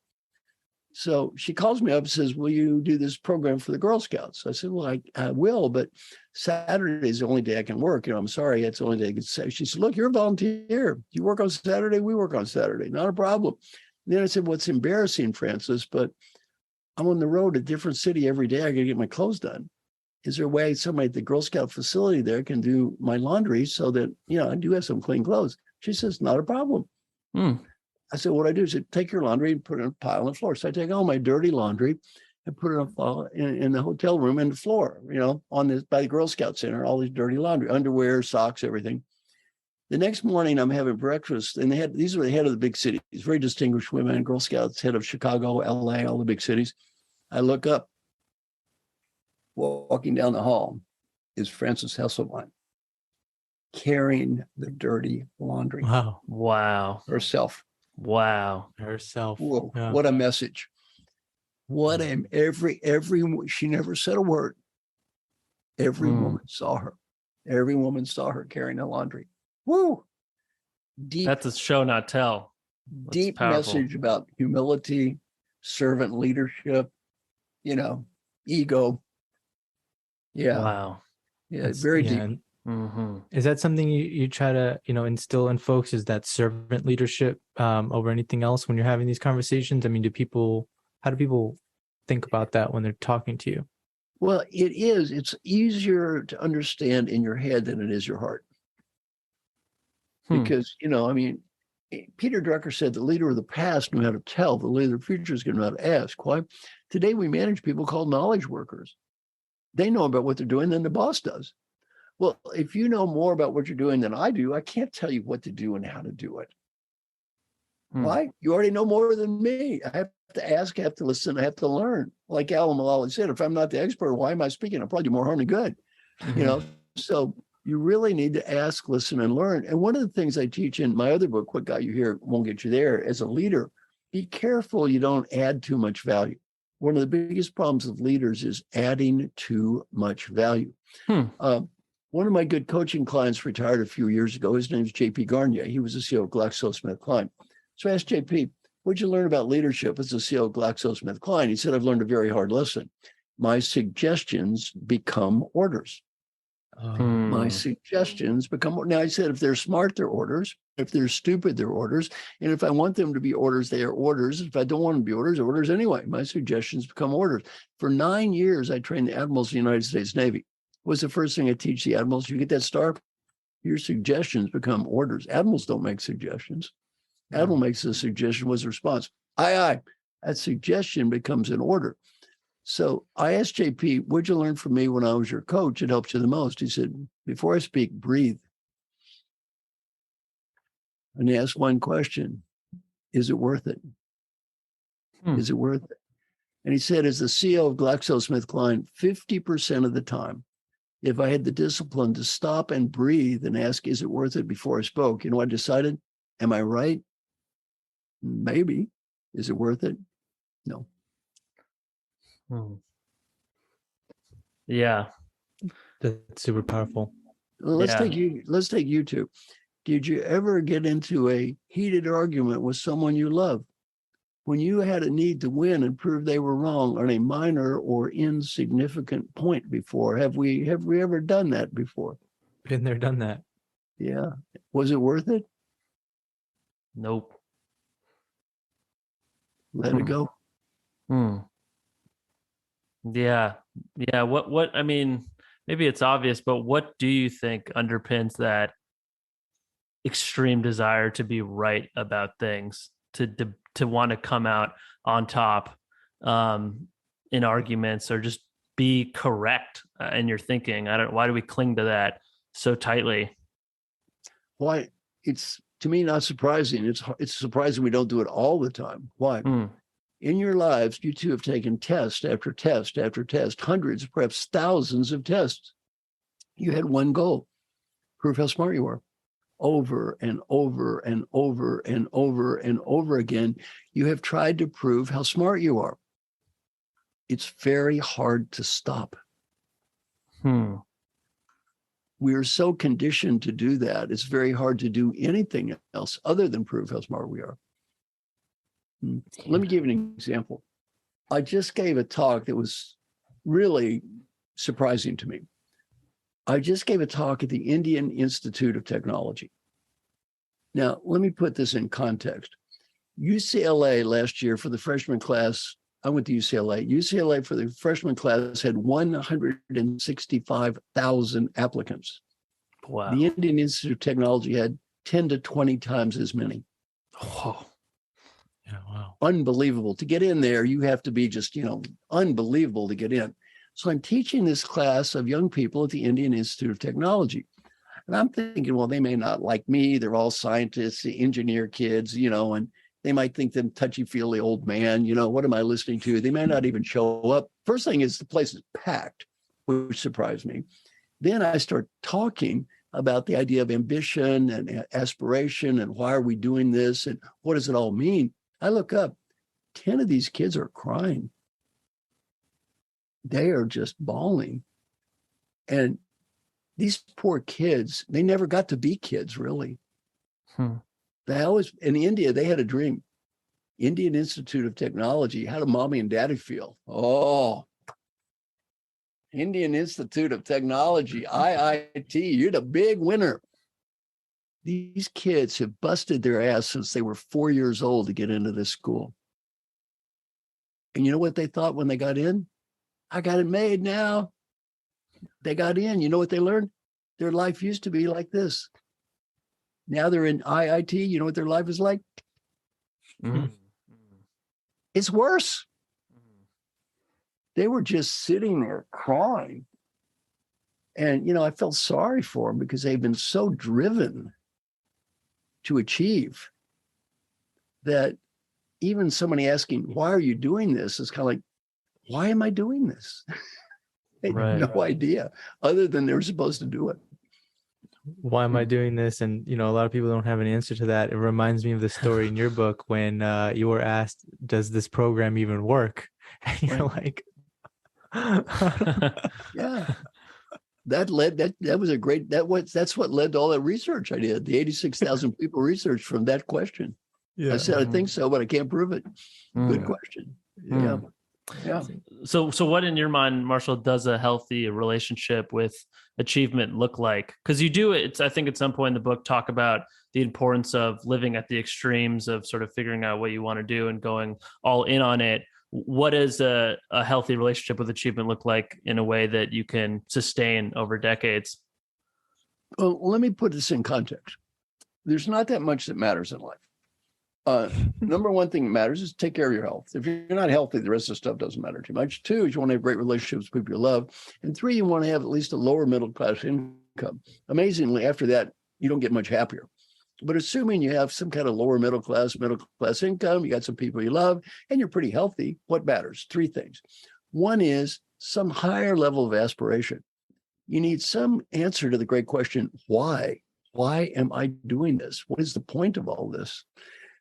So she calls me up and says, will you do this program for the Girl Scouts? I said, well, I will, but Saturday is the only day I can work. I'm sorry, it's the only day I can say. She said, look, you're a volunteer. You work on Saturday, we work on Saturday. Not a problem. And then I said, well, it's embarrassing, Frances, but I'm on the road to a different city every day. I got to get my clothes done. Is there a way somebody at the Girl Scout facility there can do my laundry so that, I do have some clean clothes? She says, not a problem. I said, what I do is take your laundry and put it in a pile on the floor. So I take all my dirty laundry and put it in the hotel room in the floor, by the Girl Scout Center, all these dirty laundry, underwear, socks, everything. The next morning I'm having breakfast, and these were the head of the big cities, very distinguished women, Girl Scouts, head of Chicago, LA, all the big cities. I look up, walking down the hall is Frances Hesselbein carrying the dirty laundry. Wow. Herself. Wow. Herself. Whoa, yeah. What a message. She never said a word. Every woman saw her. Every woman saw her carrying the laundry. Woo. Deep. That's a show, not tell. Deep message about humility, servant leadership, ego. Yeah. Wow. Yeah, very deep. Is that something you try to, instill in folks? Is that servant leadership over anything else when you're having these conversations? I mean, how do people think about that when they're talking to you? Well, it is. It's easier to understand in your head than it is your heart. Because, Peter Drucker said the leader of the past knew how to tell, the leader of the future is going to know how to ask. Why? Today we manage people called knowledge workers. They know about what they're doing than the boss does. Well, if you know more about what you're doing than I do, I can't tell you what to do and how to do it. Why? You already know more than me. I have to ask, I have to listen, I have to learn. Like Alan Mulally said, if I'm not the expert, why am I speaking? I'll probably do more harm than good. So you really need to ask, listen, and learn. And one of the things I teach in my other book, What Got You Here Won't Get You There, as a leader, be careful you don't add too much value. One of the biggest problems of leaders is adding too much value. One of my good coaching clients retired a few years ago. His name is JP Garnier. He was the CEO of GlaxoSmithKline. So I asked JP, what'd you learn about leadership as a CEO of GlaxoSmithKline? He said, I've learned a very hard lesson. My suggestions become orders. My suggestions become, now I said, if they're smart, they're orders. If they're stupid, they're orders. And if I want them to be orders, they are orders. If I don't want them to be orders, they're orders anyway. My suggestions become orders. For 9 years, I trained the admirals of the United States Navy. What's the first thing I teach the admirals? You get that star? Your suggestions become orders. Admirals don't make suggestions. Admiral makes a suggestion. What's the response? Aye, aye. That suggestion becomes an order. So I asked JP, what'd you learn from me when I was your coach? It helped you the most. He said, before I speak, breathe. And he asked one question, is it worth it? Is it worth it? And he said, as the CEO of GlaxoSmithKline, 50% of the time, if I had the discipline to stop and breathe and ask, is it worth it before I spoke, you know what I decided? Am I right? Maybe. Is it worth it? No. Yeah. That's super powerful. Let's take you two. Did you ever get into a heated argument with someone you love when you had a need to win and prove they were wrong on a minor or insignificant point before? Have we ever done that before? Been there, done that. Yeah. Was it worth it? Nope. Let it go. Yeah. What, I mean, maybe it's obvious, but what do you think underpins that extreme desire to be right about things, to want to come out on top in arguments, or just be correct in your thinking? Why do we cling to that so tightly? Why? It's, to me, not surprising. It's surprising we don't do it all the time. Why? In your lives, you two have taken test after test after test, hundreds, perhaps thousands of tests. You had one goal: prove how smart you are. Over and over and over and over and over again, you have tried to prove how smart you are. It's very hard to stop. We are so conditioned to do that. It's very hard to do anything else other than prove how smart we are. Let me give you an example. I just gave a talk that was really surprising to me. I just gave a talk at the Indian Institute of Technology. Now, let me put this in context. UCLA last year for the freshman class, I went to UCLA. UCLA for the freshman class had 165,000 applicants. Wow. The Indian Institute of Technology had 10 to 20 times as many. Oh. Yeah, wow. Unbelievable. To get in there, you have to be just, unbelievable to get in. So I'm teaching this class of young people at the Indian Institute of Technology. And I'm thinking, well, they may not like me. They're all scientists, engineer kids, and they might think them touchy-feely old man. What am I listening to? They may not even show up. First thing is the place is packed, which surprised me. Then I start talking about the idea of ambition and aspiration and why are we doing this and what does it all mean? I look up, 10 of these kids are crying. They are just bawling. And these poor kids, they never got to be kids, really. They always, in India, they had a dream. Indian Institute of Technology, how do mommy and daddy feel? Oh, Indian Institute of Technology, IIT, you're the big winner. These kids have busted their ass since they were 4 years old to get into this school. And you know what they thought when they got in? I got it made now. They got in. You know what they learned? Their life used to be like this. Now they're in IIT. You know what their life is like? It's worse. They were just sitting there crying. And, I felt sorry for them because they've been so driven to achieve that even somebody asking, why are you doing this? Is kind of like, why am I doing this? They had no idea other than they're supposed to do it. Why am I doing this? And, a lot of people don't have an answer to that. It reminds me of the story in your book when you were asked, does this program even work? And you're like, yeah. That's what led to all that research I did. The 86,000 people research from that question. Yeah. I said, I think so, but I can't prove it. Good question. Yeah. Yeah. So what in your mind, Marshall, does a healthy relationship with achievement look like? Because you do it, I think at some point in the book, talk about the importance of living at the extremes of sort of figuring out what you want to do and going all in on it. What does a healthy relationship with achievement look like in a way that you can sustain over decades? Well, let me put this in context. There's not that much that matters in life. Number one thing that matters is take care of your health. If you're not healthy, the rest of the stuff doesn't matter too much. 2 is you want to have great relationships with people you love. And 3, you want to have at least a lower middle class income. Amazingly, after that, you don't get much happier. But assuming you have some kind of lower middle class income, you got some people you love, and you're pretty healthy, what matters? 3 things. One is some higher level of aspiration. You need some answer to the great question, why? Why am I doing this? What is the point of all this?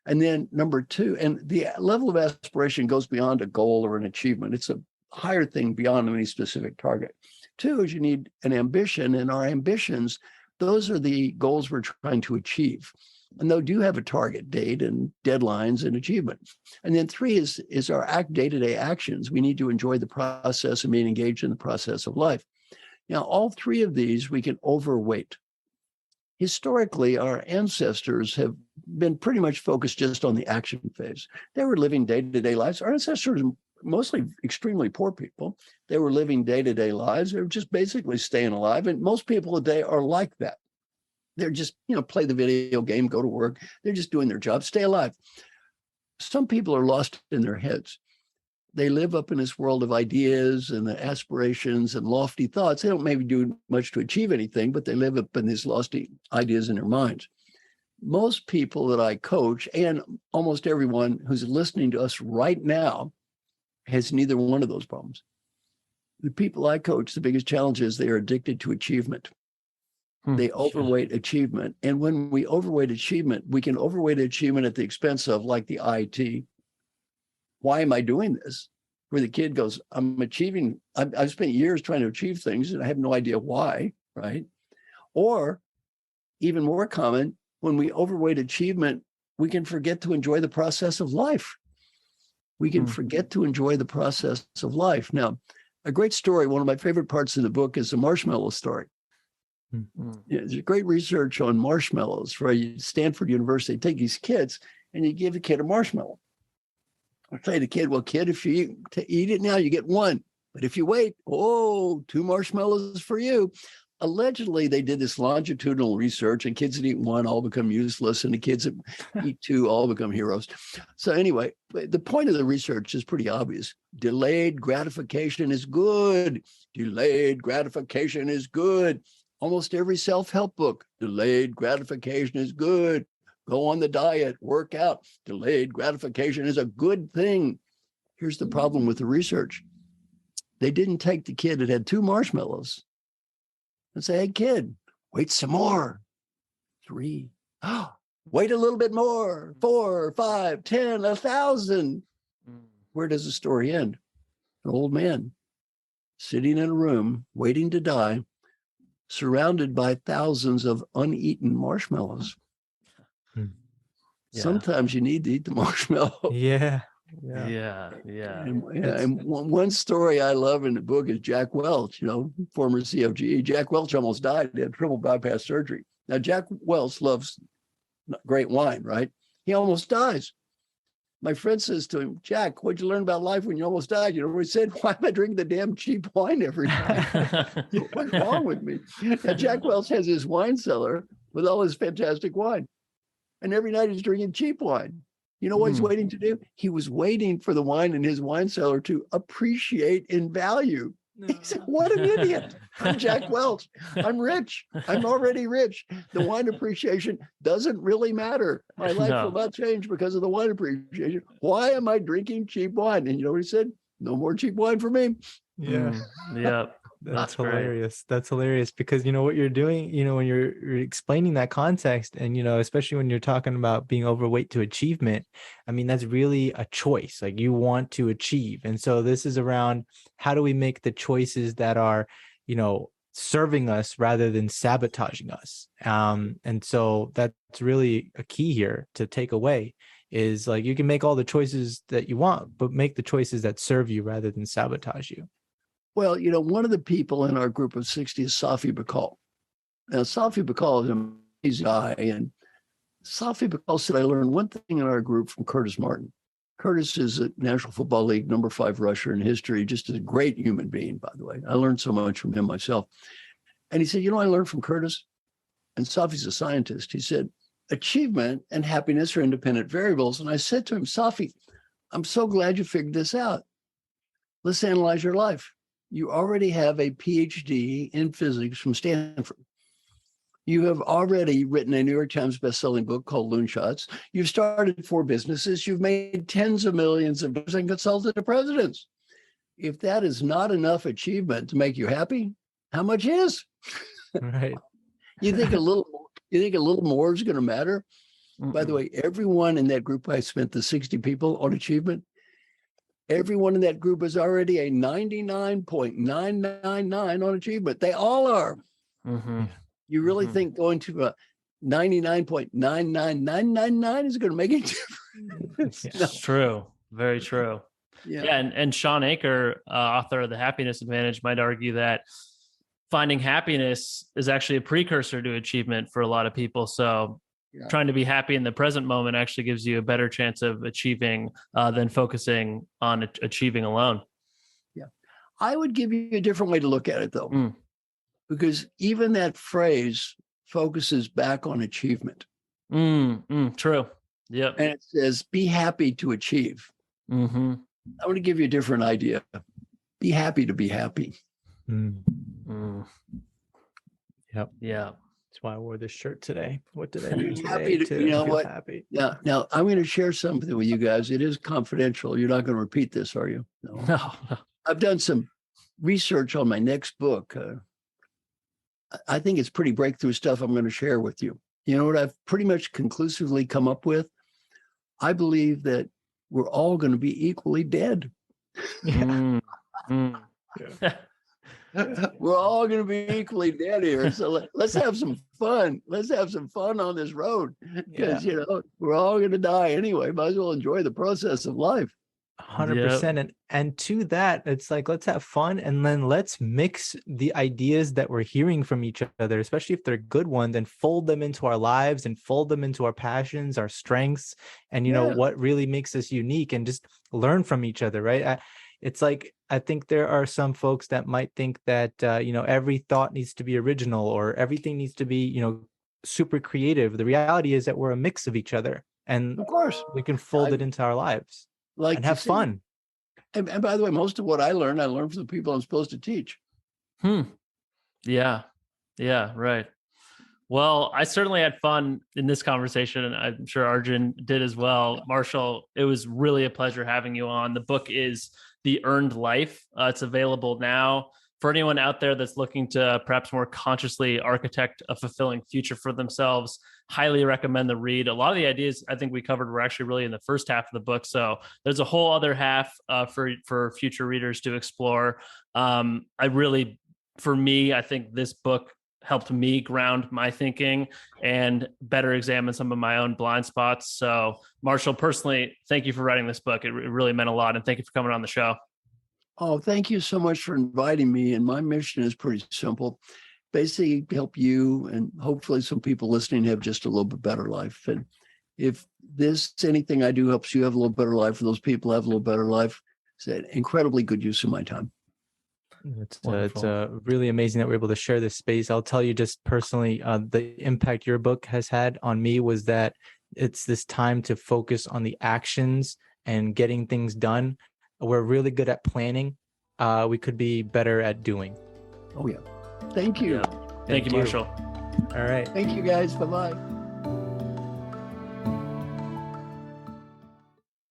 And then number 2, and the level of aspiration goes beyond a goal or an achievement. It's a higher thing beyond any specific target. 2 is you need an ambition, and our ambitions, those are the goals we're trying to achieve. And they do have a target date and deadlines and achievement. And then 3 is our day-to-day actions. We need to enjoy the process and being engaged in the process of life. Now, all 3 of these we can overweight. Historically, our ancestors have been pretty much focused just on the action phase. They were living day-to-day lives. Our ancestors were mostly extremely poor people. They were living day-to-day lives. They were just basically staying alive. And most people today are like that. They're just, play the video game, go to work. They're just doing their job, stay alive. Some people are lost in their heads. They live up in this world of ideas and the aspirations and lofty thoughts. They don't maybe do much to achieve anything, but they live up in these lofty ideas in their minds. Most people that I coach, and almost everyone who's listening to us right now, has neither one of those problems. The people I coach, the biggest challenge is they are addicted to achievement. They overweight achievement. And when we overweight achievement, we can overweight achievement at the expense of, like, the IT. Why am I doing this? Where the kid goes, I'm achieving, I've spent years trying to achieve things and I have no idea why, right? Or even more common, when we overweight achievement, we can forget to enjoy the process of life. We can forget to enjoy the process of life. Now, a great story, one of my favorite parts of the book is the Marshmallow story. There's great research on marshmallows for Stanford University. Take these kids and you give the kid a marshmallow. I'll say to the kid, well, kid, if you eat it now, you get 1. But if you wait, 2 marshmallows for you. Allegedly, they did this longitudinal research, and kids that eat 1 all become useless, and the kids that eat 2 all become heroes. So anyway, the point of the research is pretty obvious. Delayed gratification is good. Delayed gratification is good. Almost every self-help book, delayed gratification is good. Go on the diet, work out. Delayed gratification is a good thing. Here's the problem with the research. They didn't take the kid that had 2 marshmallows and say, hey, kid, wait some more. 3. Wait a little bit more. 4, 5, 10, 1,000. Where does the story end? An old man sitting in a room, waiting to die, surrounded by thousands of uneaten marshmallows. Yeah. Sometimes you need to eat the marshmallow. Yeah. And one story I love in the book is Jack Welch, former CFGE. Jack Welch almost died. He had triple bypass surgery. Now, Jack Welch loves great wine, right? He almost dies. My friend says to him, Jack, what'd you learn about life when you almost died? You know what he said? Why am I drinking the damn cheap wine every night? What's wrong with me? Now, Jack Welch has his wine cellar with all his fantastic wine. And every night he's drinking cheap wine. You know what he's waiting to do? He was waiting for the wine in his wine cellar to appreciate in value. No. He said, what an idiot. I'm Jack Welch. I'm rich. I'm already rich. The wine appreciation doesn't really matter. My life will not change because of the wine appreciation. Why am I drinking cheap wine? And you know what he said? No more cheap wine for me. Yeah. Yeah. That's hilarious. That's hilarious because what you're doing, when you're explaining that context and, especially when you're talking about being overweight to achievement, I mean, that's really a choice. Like you want to achieve. And so this is around how do we make the choices that are, serving us rather than sabotaging us. And so that's really a key here to take away is like, you can make all the choices that you want, but make the choices that serve you rather than sabotage you. Well, one of the people in our group of 60 is Safi Bacall. Now, Safi Bacall is an amazing guy. And Safi Bacall said, I learned one thing in our group from Curtis Martin. Curtis is a National Football League number 5 rusher in history, just a great human being, by the way. I learned so much from him myself. And he said, I learned from Curtis, and Safi's a scientist. He said, achievement and happiness are independent variables. And I said to him, Safi, I'm so glad you figured this out. Let's analyze your life. You already have a PhD in physics from Stanford. You have already written a New York Times bestselling book called Loon Shots. You've started 4 businesses. You've made tens of millions of dollars and consulted to presidents. If that is not enough achievement to make you happy, how much is? Right. You think a little more is going to matter? Mm-mm. By the way, everyone in that group, I spent the 60 people on achievement. Everyone in that group is already a 99.999 on achievement. They all are. Mm-hmm. You really think going to a 99.99999 is going to make a difference? It's no. True. Very true. Yeah. And Sean Aker, author of The Happiness Advantage, might argue that finding happiness is actually a precursor to achievement for a lot of people. So trying to be happy in the present moment actually gives you a better chance of achieving than focusing on achieving alone. Yeah. I would give you a different way to look at it, though, because even that phrase focuses back on achievement. True. Yep. And it says, be happy to achieve. Mm-hmm. I want to give you a different idea. Be happy to be happy. Yep. Yeah. That's why I wore this shirt today. What did I do today? Happy to feel happy? Yeah. Now I'm going to share something with you guys. It is confidential. You're not going to repeat this, are you? No. I've done some research on my next book. I think it's pretty breakthrough stuff I'm going to share with you. You know what I've pretty much conclusively come up with? I believe that we're all going to be equally dead. Yeah. We're all going to be equally dead here. So let's have some fun. Let's have some fun on this road, because we're all going to die anyway. Might as well enjoy the process of life. 100%. And to that, it's like, let's have fun, and then let's mix the ideas that we're hearing from each other, especially if they're good ones, and fold them into our lives and fold them into our passions, our strengths, and know what really makes us unique, and just learn from each other, right? It's like, I think there are some folks that might think that, every thought needs to be original, or everything needs to be, super creative. The reality is that we're a mix of each other, and of course we can fold it into our lives and have fun. And by the way, most of what I learned from the people I'm supposed to teach. Yeah. Yeah. Right. Well, I certainly had fun in this conversation, and I'm sure Arjun did as well. Marshall, it was really a pleasure having you on. The book is The Earned Life. It's available now. For anyone out there that's looking to perhaps more consciously architect a fulfilling future for themselves, highly recommend the read. A lot of the ideas I think we covered were actually really in the first half of the book. So there's a whole other half for future readers to explore. For me, I think this book helped me ground my thinking and better examine some of my own blind spots. So Marshall, personally, thank you for writing this book. It really meant a lot. And thank you for coming on the show. Oh, thank you so much for inviting me. And my mission is pretty simple. Basically, help you and hopefully some people listening have just a little bit better life. And if anything I do helps you have a little better life, for those people have a little better life, it's an incredibly good use of my time. It's really amazing that we're able to share this space. I'll tell you just personally, the impact your book has had on me was that it's this time to focus on the actions and getting things done. We're really good at planning. We could be better at doing. Oh, yeah. Thank you. Yeah. Thank you, Marshall. All right. Thank you, guys. Bye-bye.